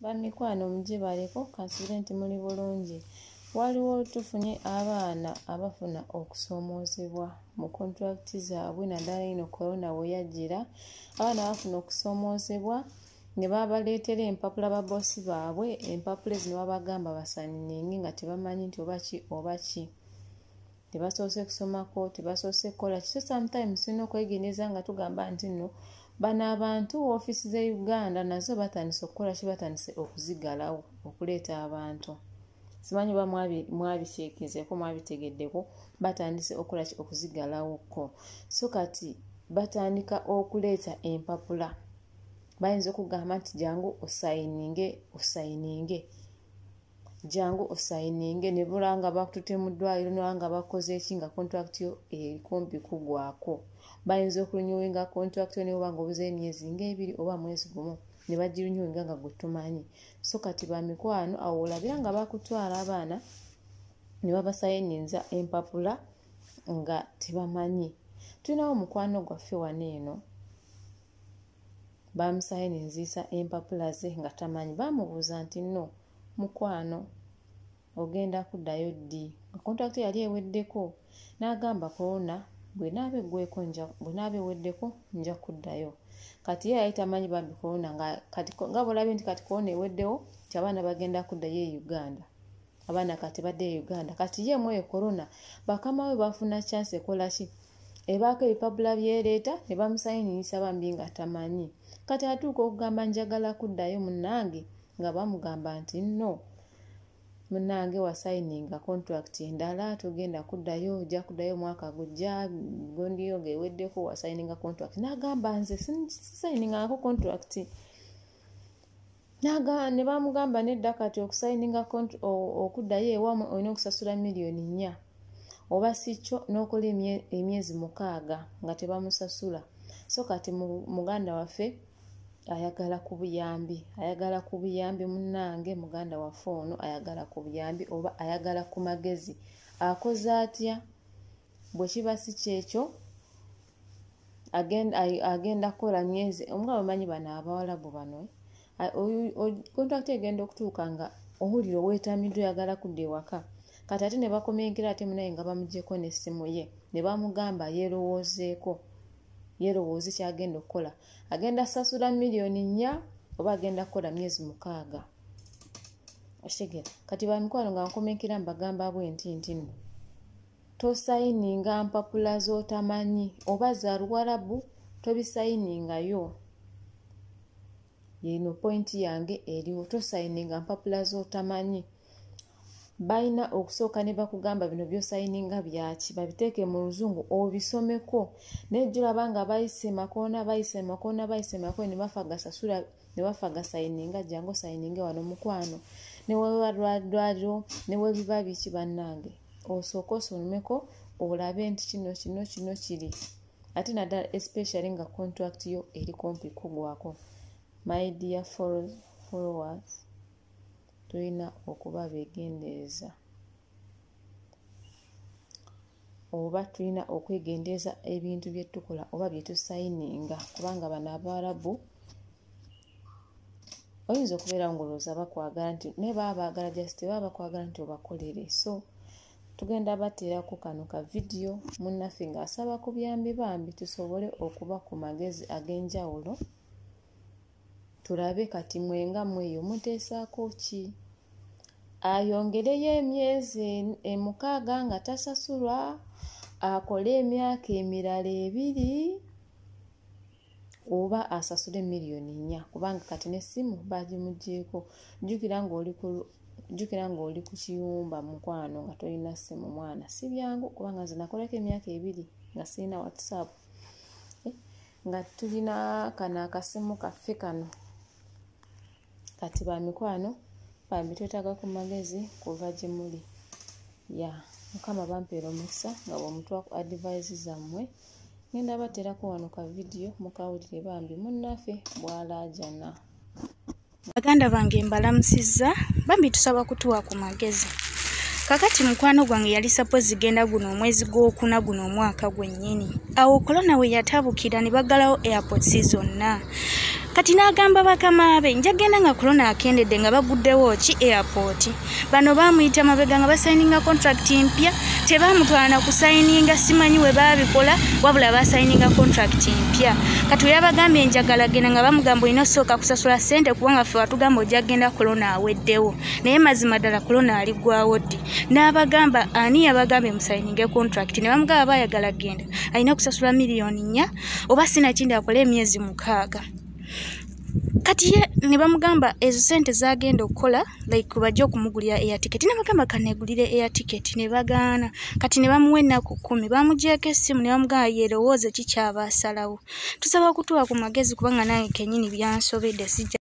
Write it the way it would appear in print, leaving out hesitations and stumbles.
Bamikwano mugibaleko kansubire nti muli bulungi. Waliwo tufunye abaana abafuna okusoomoozebwa mu kontulakiti zaabwe naddala eno korona bwe yajjira. Abaana bafuna okusoomoozebwa ne babaleetera empapula baboosi baabwe, empapula ezo ne babagamba basayininge nga tebamanyi nti oba ki oba ki. Tebasoose kusomako, tebasoose kukola ki. So sometimes tulina okwegendereza nga tugamba nti nno bano abantu woofiisi z'e Uganda nazo batandise okukola ki, batandise okuzigalawo okuleeta abantu. Simanyi oba mwabikyekezeeko mwabitegeddeko, batandise okukola ki, okuzigalawoko. So kati batandika okuleeta empapula. Bayinza okugamba nti jangu osayininge. Jangu osayininge ne bulanga bakututte mu ddwaliro nga bakoze eki nga kontulakiti yo eri kumpi kugwako. Bayinza okulinyuwinga kontulakiti yo ne bw'oba ng'obuzeeyo emyezi ng'ebiri oba mwezi gumu ne bagirunyuwinga nga gwe tumanyi. So kati bamikwano awo olabira nga bakutwala abaana ne babasayininza empapula nga tebamanyi. Tulinawo mukwano gwaffe wano eno bamusayininziisa empapula ze nga tamanyi. Bamubuuza nti nno mukwano ogenda kuddayo ddi? Kontulakiti yali eweddeko. N'agamba korona bw'enaaba eweddeko nja kuddayo. Kati ye yali tamanyi bambi korona nga bw'olabye nti kati korona eweddewo nti abaana bagenda kuddayo e Uganda. Abaana kati badde e Uganda. Kati ye mweyo korona bakama we bafuna chance ekola ki? Ebaako ebipapula byeleeta ne bamusayininisa bambi nga tamanyi. Kati atuuka okugamba njagala kuddayo munnange nga bamugamba nti nno munnange wasayininga kontulakiti endala tugenda kuddayo, ojja kuddayo mwaka gujja, gondiyo ng'eweddeko wasayininga kontulakiti. N'agamba nze sisayiningako kontulakiti. Ne bamugamba nedda kati okusayininga okuddayo ewamu olina okusasula miliyoni 4 oba si kyo n'okola emyezi 6 nga tebamusasula. So kati muganda waffe ayagala ku buyambi munnange, muganda waffe ono ayagala ku buyambi oba ayagala ku magezi. Akoze atya? Bwe kiba si kyekyo agenda kukola myezi nga bamanyi bano Abawarabu bano. Kontulakiti egenda okutuuka nga owulira oweetamiddwa oyagala kudda ewaka. Kati ate ne bakomenkera ate munaye nga bamugyeko n'essimu ye ne bamugamba yerowooze kyagenda okukola. Agenda sasula miliyoni 4 oba agenda kukola myezi 6. Okitegera? Kati bamikwano nga nkomenkera mbagamba bwenti nti nno tosayininga mpapula z'otamanyi oba za Luwarabu tobisayiningayo. Yeno pointi yange eriwo, tosayininga mpapula z'otamanyi. Bayina okusooka ne bakugamba bino by'osayininga byaki, babiteeke mu Luzungu obisomeko. Nejjulaba nga bayise makoona ne bafa gasasula ne bafa gasayininga, jangu sayininge wano mukwano. Ne weewa lwadwaliro ne weebiba biki bannange. Osooka osomeko olabe nti kino kiri. Ate naddala especially nga kontulakiti yo eri kumpi kugwako. My dear followers, tulina okuba beegendereza oba tulina okwegendereza ebintu bye tukola oba bye tusayininga, kubanga bano Abawarabu oyinza okubeera ng'olowooza bakwagala nti naye baba baagala just baba bakwagala nti obakolere. So tugenda bateerako kano ka vidiyo munnaffe ng'asaba ku buyambi bambi tusobole okuba ku magezi ag'enjawulo, tulabe kati mwenga mweyo muteesaako ki. Ayongereyo emyezi 6 nga tasasulwa, akole emyaka emirala 2 oba asasule miliyoni 4 kubanga kati n'essimu bagimugyeko. Jjukira ng'oli ku kiyumba mukwano nga tolina ssimu mwana. Si byangu kubanga nze nakolako emyaka 2 nga sirina WhatsApp. Nga tulina kano akasimu kaffe kano. Kati bamikwano bambi twetaaga ku magezi kuva gye muli. Mukama bampeera omukisa nga bw'omutwa ku advice zammwe. Ngenda bateerako wano ka vidiyo mukawulire bambi munnaffe bw'alaajana. Baganda bange mbalamusizza, bambi tusaba kutuwa ku magezi. Kakati mukwano gwange yali suppose genda guno omwezi gw'okuna guno omwaka gwennyini. Awo korona we yatabukira ne baggalawo airports zonna. kati n'agamba bakama be njagenda nga corona akendedde nga baguddewo ki airport bano bamuyita mabega nga basayininga contract mpya tebamutwala ku sayininga simanyi we babikola wabula basayininga contract mpya kati yabagambye njagala genda nga bamugamba ino soka kusasula sente kubanga fe watugamba ojagenda corona aweddewo naye mazima ddala corona aligwawo ddi n'abagamba ani yabagambye musayininge contract ne bamugamba bayagala genda alina kusasula miliyoni 4 oba sinakindi akole emyezi 6 kati ye ne bamugamba ezo sente zagenda okukola like bajja okumugulira air ticket ne bagamba kanegulire air ticket ne bagaana kati ne bamuwa ennaku 10 bamugyeko essimu ne bamugamba yerowooze kikyaba asalawo tusaba kutuwa ku magezi kubanga nange kenyini byansobedde sijja